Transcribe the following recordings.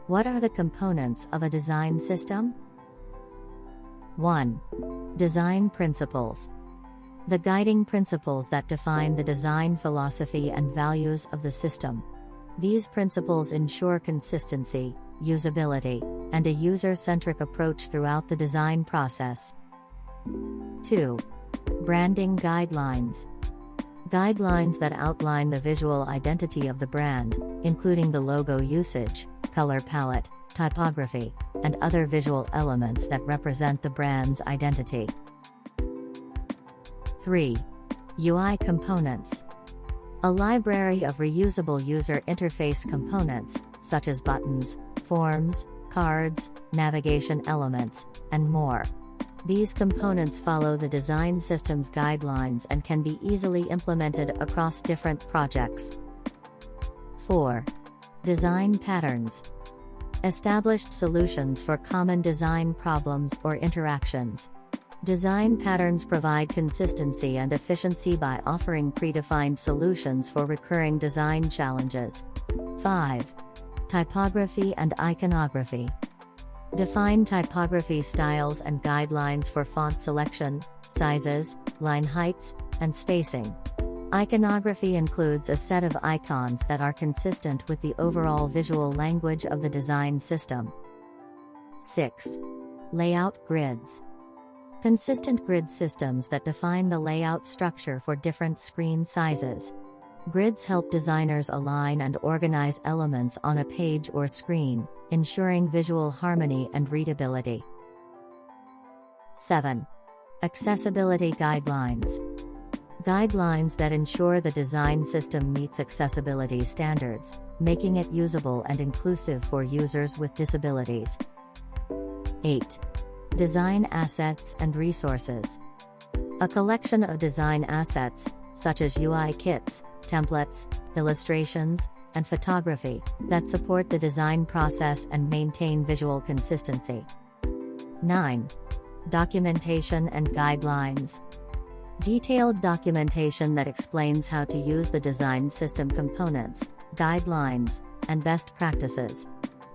What are the components of a design system? 1. Design principles. The guiding principles that define the design philosophy and values of the system. These principles ensure consistency, usability, and a user-centric approach throughout the design process. 2. Branding guidelines. Guidelines that outline the visual identity of the brand, including the logo usage, color palette, typography, and other visual elements that represent the brand's identity. 3. UI components. A library of reusable user interface components, such as buttons, forms, cards, navigation elements, and more. These components follow the design system's guidelines and can be easily implemented across different projects. 4. Design patterns. Established solutions for common design problems or interactions. Design patterns provide consistency and efficiency by offering predefined solutions for recurring design challenges. 5. Typography and iconography. Define typography styles and guidelines for font selection, sizes, line heights, and spacing. Iconography includes a set of icons that are consistent with the overall visual language of the design system. 6. Layout grids. Consistent grid systems that define the layout structure for different screen sizes. Grids help designers align and organize elements on a page or screen, ensuring visual harmony and readability. 7. Accessibility guidelines. Guidelines that ensure the design system meets accessibility standards, making it usable and inclusive for users with disabilities. 8. Design assets and resources. A collection of design assets, such as UI kits, templates, illustrations, and photography, that support the design process and maintain visual consistency. 9. Documentation and guidelines. Detailed documentation that explains how to use the design system components, guidelines, and best practices.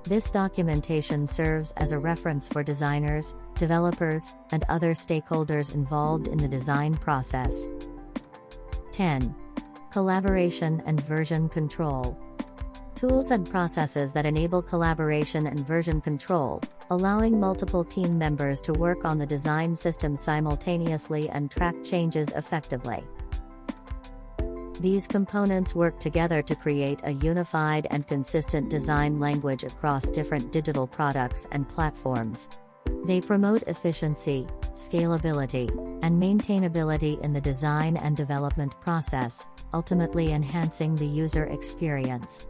This documentation serves as a reference for designers, developers, and other stakeholders involved in the design process. 10. Collaboration and version control. Tools and processes that enable collaboration and version control, allowing multiple team members to work on the design system simultaneously and track changes effectively. These components work together to create a unified and consistent design language across different digital products and platforms. They promote efficiency, scalability, and maintainability in the design and development process, ultimately enhancing the user experience.